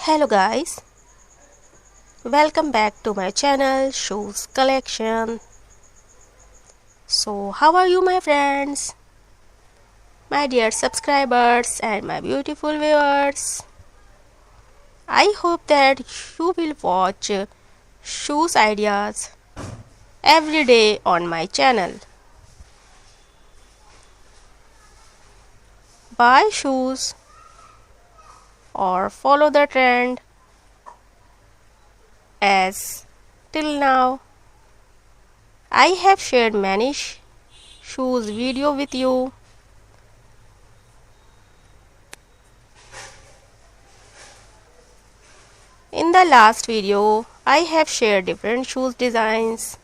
Hello guys, welcome back to my channel Shoes Collection. So how are you my friends, my dear subscribers and my beautiful viewers? I hope that you will watch shoes ideas every day on my channel. Buy shoes or follow the trend, as till now I have shared many shoes video with you. In the last video, I have shared different shoes designs.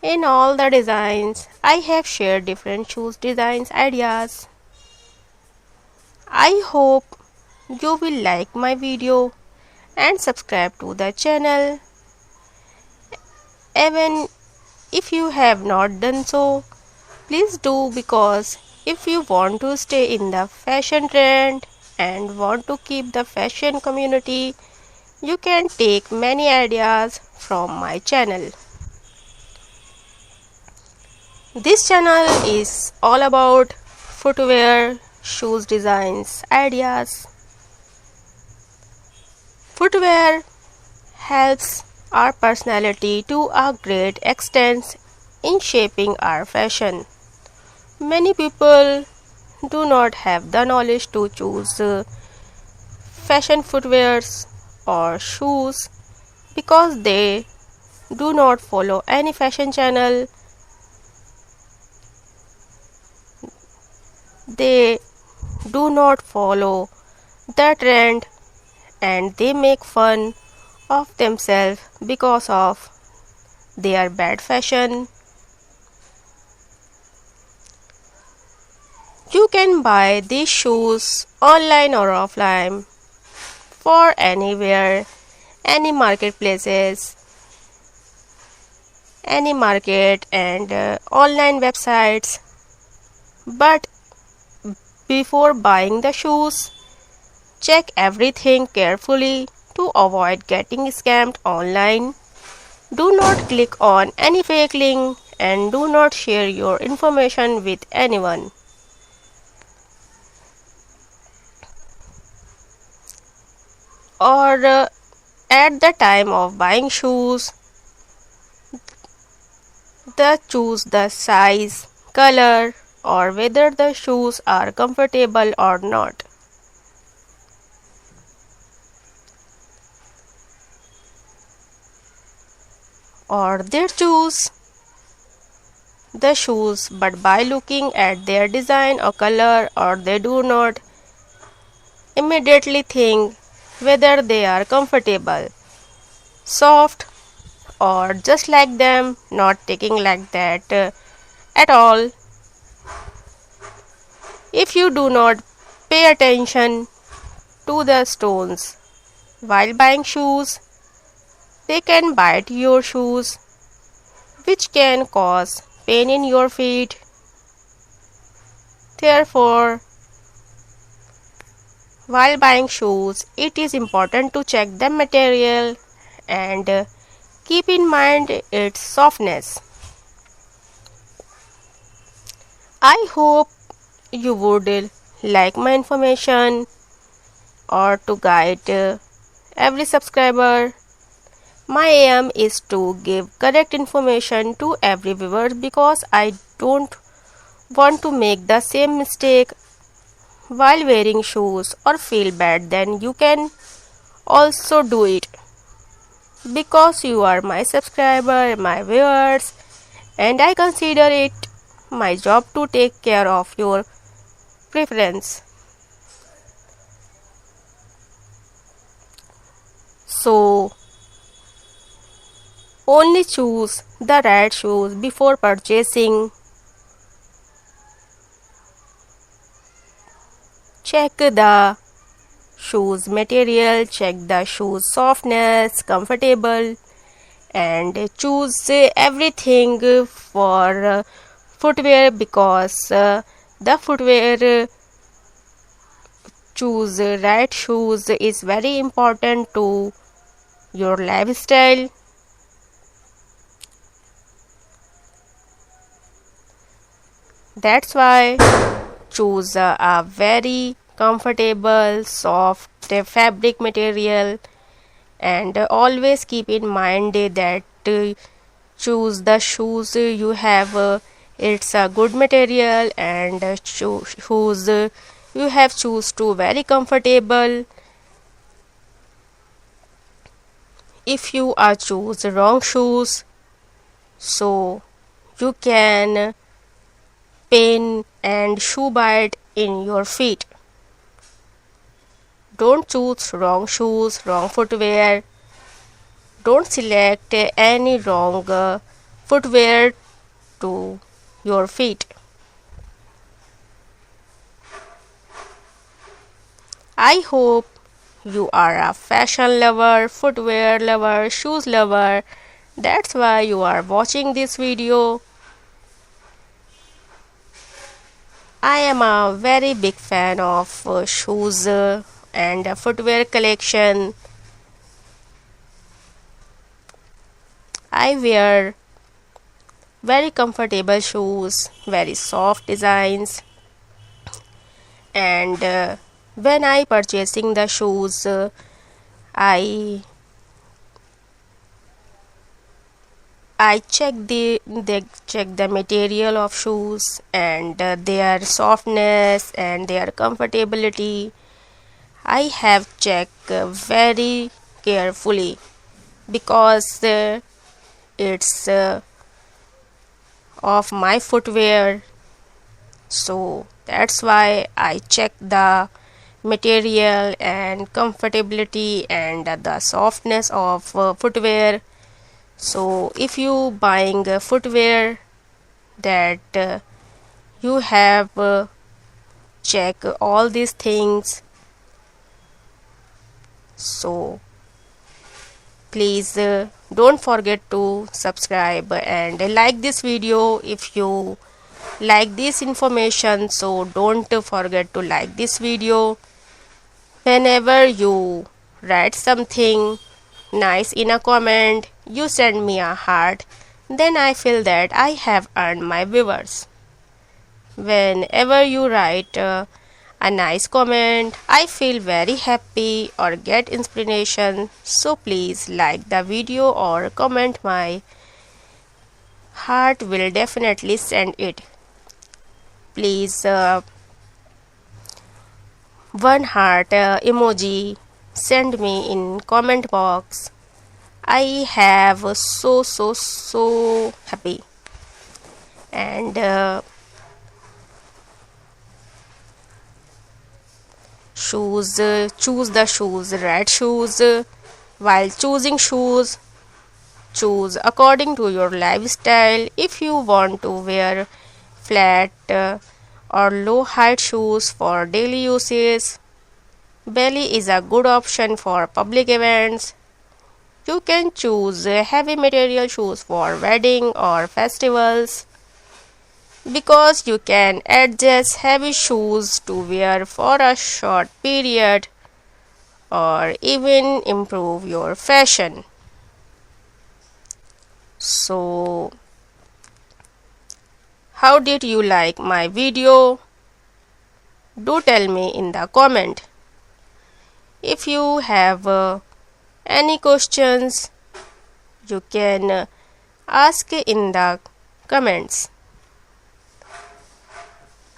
In all the designs, I have shared different shoes designs ideas. I hope you will like my video and subscribe to the channel. Even if you have not done so, please do, because if you want to stay in the fashion trend and want to keep the fashion community, you can take many ideas from my channel. This channel is all about footwear, shoes designs, ideas. Footwear helps our personality to a great extent in shaping our fashion. Many people do not have the knowledge to choose fashion footwears or shoes because they do not follow any fashion channel. They do not follow the trend and they make fun of themselves because of their bad fashion. You can buy these shoes online or offline for anywhere, any marketplaces, any market and online websites. But before buying the shoes, check everything carefully to avoid getting scammed online. Do not click on any fake link and do not share your information with anyone. Or at the time of buying shoes, choose the size, color, or whether the shoes are comfortable or not. Or they choose the shoes but by looking at their design or color, or they do not immediately think whether they are comfortable, soft, or just like them, not taking like that at all. If you do not pay attention to the stones while buying shoes, they can bite your shoes, which can cause pain in your feet. Therefore, while buying shoes, it is important to check the material and keep in mind its softness. I hope you would like my information or to guide every subscriber. My aim is to give correct information to every viewer because I don't want to make the same mistake while wearing shoes or feel bad. Then you can also do it because you are my subscriber, my viewers, and I consider it my job to take care of your preference. So only choose the right shoes before purchasing. Check the shoes material, check the shoes softness, comfortable, and choose everything for footwear because the footwear choose right shoes is very important to your lifestyle. That's why choose a very comfortable, soft fabric material, and always keep in mind that choose the shoes you have. It's a good material, and shoes you have choose to very comfortable. If you are choose wrong shoes, so you can pain and shoe bite in your feet. Don't choose wrong shoes, wrong footwear. Don't select any wrong footwear to your feet. I hope you are a fashion lover, footwear lover, shoes lover. That's why you are watching this video. I am a very big fan of shoes and footwear collection. I wear very comfortable shoes, very soft designs, and when I purchasing the shoes, I check the material of shoes and their softness and their comfortability. I have checked very carefully because it's of my footwear, so that's why I check the material and comfortability and the softness of footwear. So if you buying footwear, that you have check all these things. So please don't forget to subscribe and like this video if you like this information. So don't forget to like this video. Whenever you write something nice in a comment, you send me a heart, then I feel that I have earned my viewers. Whenever you write a nice comment, I feel very happy or get inspiration. So please like the video or comment. My heart will definitely send it. Please one heart emoji send me in comment box. I have so happy. And shoes, choose the shoes, right shoes. While choosing shoes, choose according to your lifestyle. If you want to wear flat or low height shoes for daily uses, belly is a good option for public events. You can choose heavy material shoes for wedding or festivals, because you can adjust heavy shoes to wear for a short period or even improve your fashion. So, how did you like my video? Do tell me in the comment. If you have any questions, you can ask in the comments.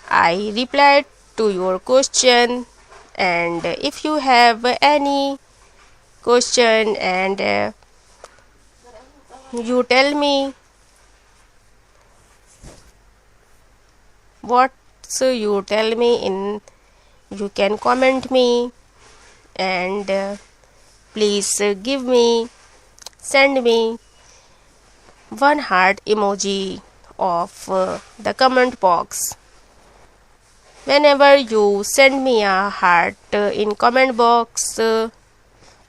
I replied to your question, and if you have any question and you tell me what, so you tell me in, you can comment me, and please give me, send me one heart emoji of the comment box. Whenever you send me a heart in comment box,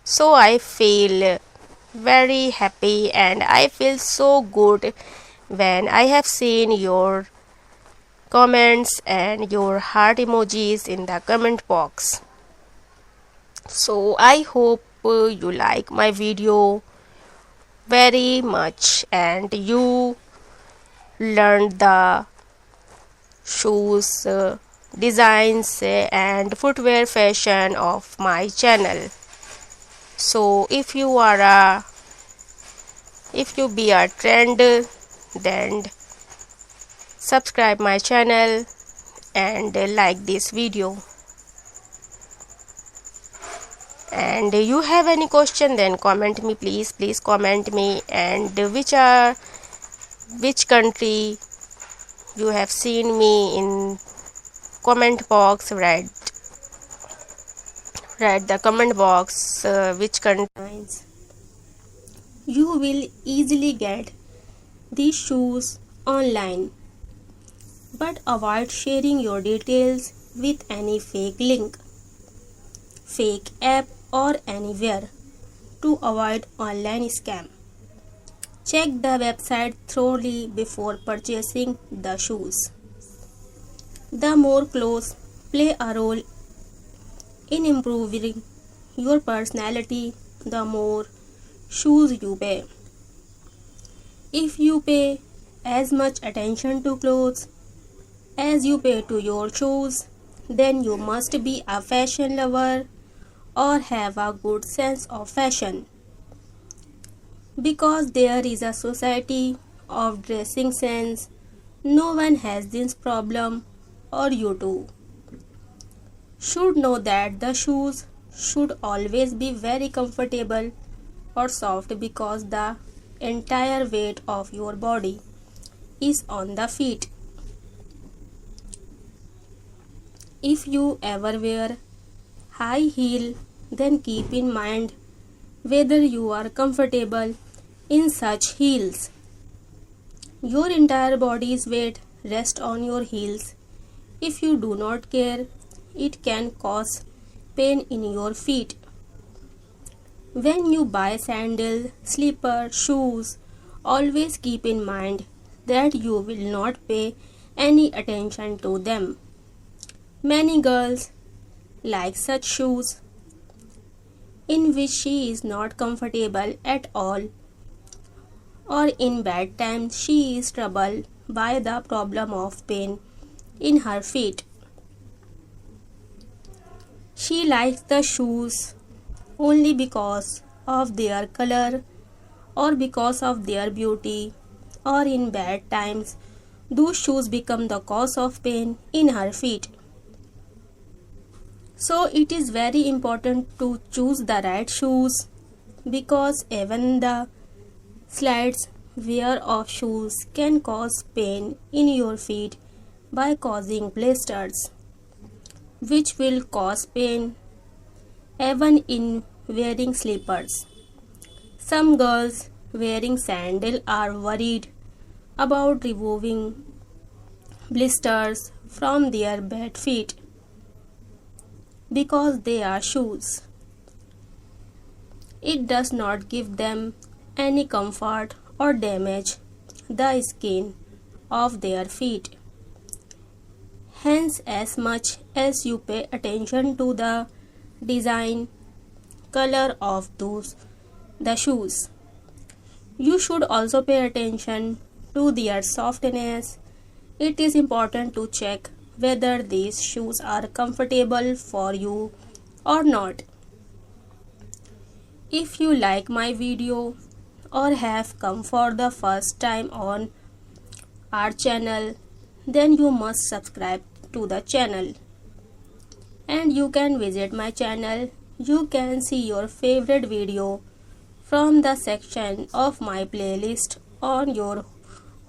so I feel very happy and I feel so good when I have seen your comments and your heart emojis in the comment box. So I hope you like my video very much and you learned the shoes designs and footwear fashion of my channel. So if you be a trend, then subscribe my channel and like this video. And you have any question, then comment me, please comment me. And which country you have seen me in comment box. Write the comment box which country. You will easily get these shoes online, but avoid sharing your details with any fake link, fake app or anywhere to avoid online scam. Check the website thoroughly before purchasing the shoes. The more clothes play a role in improving your personality, the more shoes you pay. If you pay as much attention to clothes as you pay to your shoes, then you must be a fashion lover or have a good sense of fashion. Because there is a society of dressing sense, no one has this problem, or you too should know that the shoes should always be very comfortable or soft, because the entire weight of your body is on the feet. If you ever wear high heel, then keep in mind whether you are comfortable in such heels. Your entire body's weight rests on your heels. If you do not care, it can cause pain in your feet. When you buy sandals, slippers, shoes, always keep in mind that you will not pay any attention to them. Many girls like such shoes in which she is not comfortable at all, or in bad times she is troubled by the problem of pain in her feet. She likes the shoes only because of their color or because of their beauty, or in bad times those shoes become the cause of pain in her feet. So it is very important to choose the right shoes, because even the slight wear of shoes can cause pain in your feet by causing blisters, which will cause pain even in wearing slippers. Some girls wearing sandals are worried about removing blisters from their bad feet because they are shoes. It does not give them any comfort or damage the skin of their feet. Hence, as much as you pay attention to the design, color of the shoes, you should also pay attention to their softness. It is important to check whether these shoes are comfortable for you or not. If you like my video or have come for the first time on our channel, then you must subscribe to the channel. And you can visit my channel. You can see your favorite video from the section of my playlist on your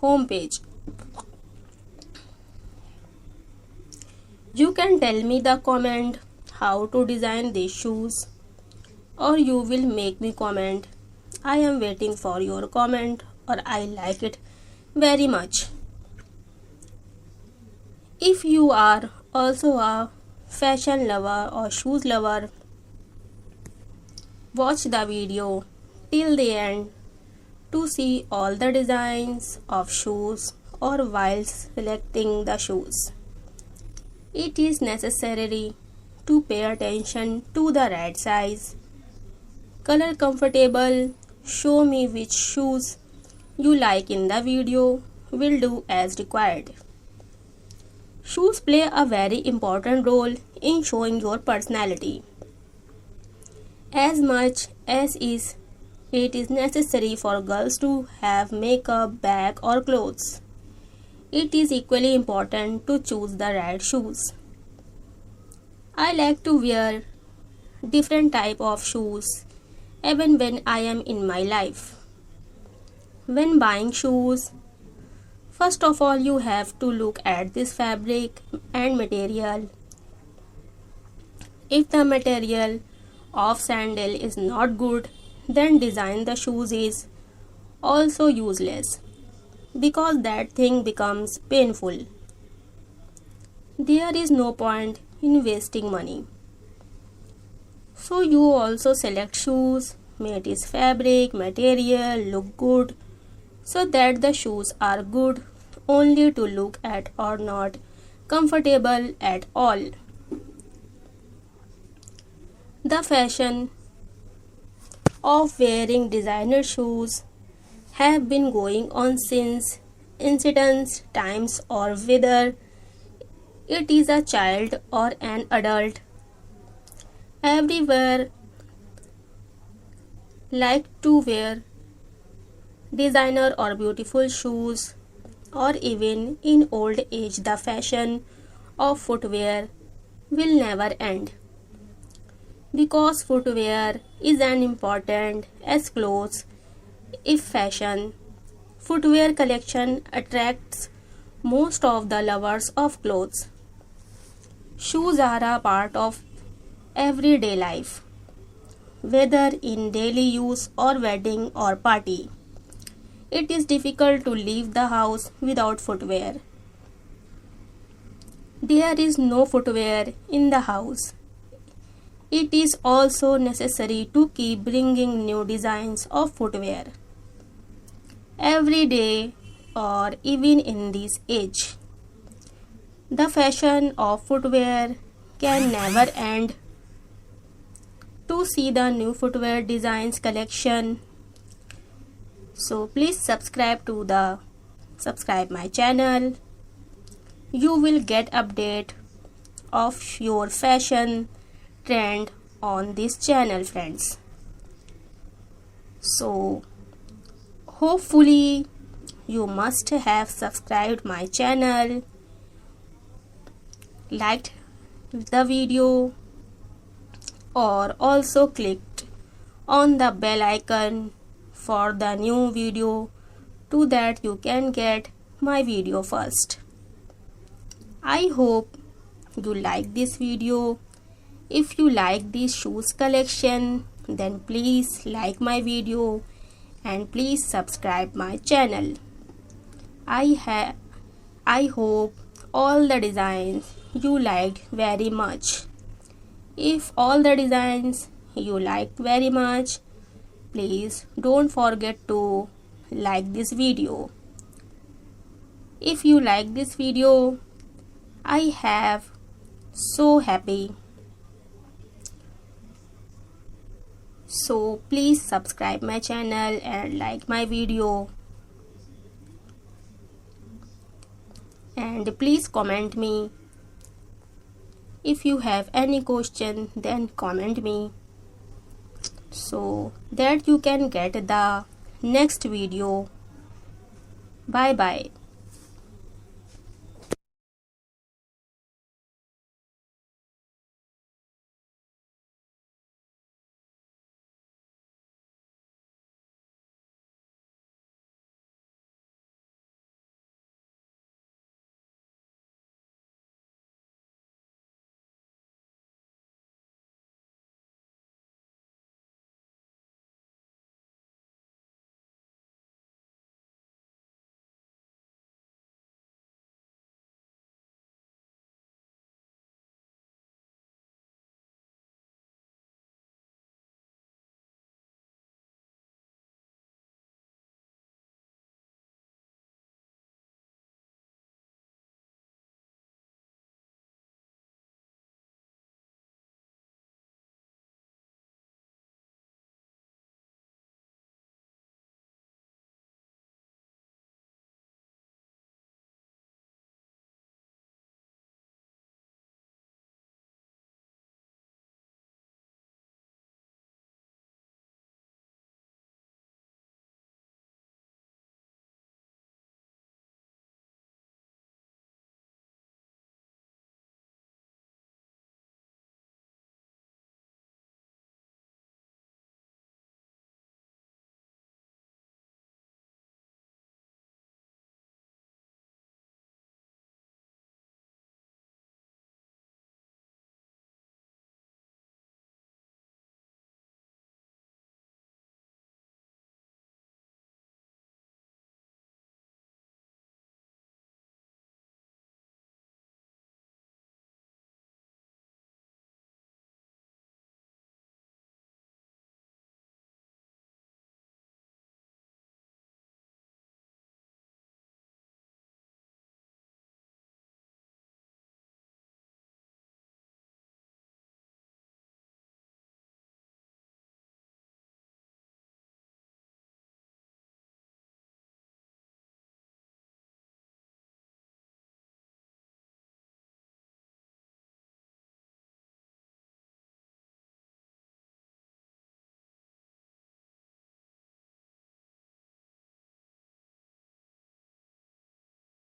home page. You can tell me the comment how to design these shoes, or you will make me comment. I am waiting for your comment, or I like it very much. If you are also a fashion lover or shoes lover, watch the video till the end to see all the designs of shoes or while selecting the shoes. It is necessary to pay attention to the right size, color comfortable, show me which shoes you like in the video, will do as required. Shoes play a very important role in showing your personality. As much as it is necessary for girls to have makeup, bag or clothes, it is equally important to choose the right shoes. I like to wear different type of shoes even when I am in my life. When buying shoes, first of all you have to look at this fabric and material. If the material of sandal is not good, then design the shoes is also useless because that thing becomes painful. There is no point in wasting money. So you also select shoes, made is fabric, material, look good, so that the shoes are good only to look at or not comfortable at all. The fashion of wearing designer shoes have been going on since ancient times, or whether it is a child or an adult. Everywhere like to wear designer or beautiful shoes, or even in old age the fashion of footwear will never end, because footwear is as important as clothes. If fashion footwear collection attracts most of the lovers of clothes, shoes are a part of everyday life, whether in daily use or wedding or party. It is difficult to leave the house without footwear. There is no footwear in the house. It is also necessary to keep bringing new designs of footwear every day, or even in this age. The fashion of footwear can never end. To see the new footwear designs collection, so please subscribe my channel. You will get update of your fashion trend on this channel, friends. So hopefully you must have subscribed my channel, liked the video, or also clicked on the bell icon for the new video, so that you can get my video first. I hope you like this video. If you like this shoes collection, then please like my video and please subscribe my channel. I hope all the designs you liked very much. If all the designs you liked very much, please don't forget to like this video. If you like this video, I have so happy. So please subscribe my channel and like my video, and please comment me. If you have any question, then comment me, so that you can get the next video. Bye bye.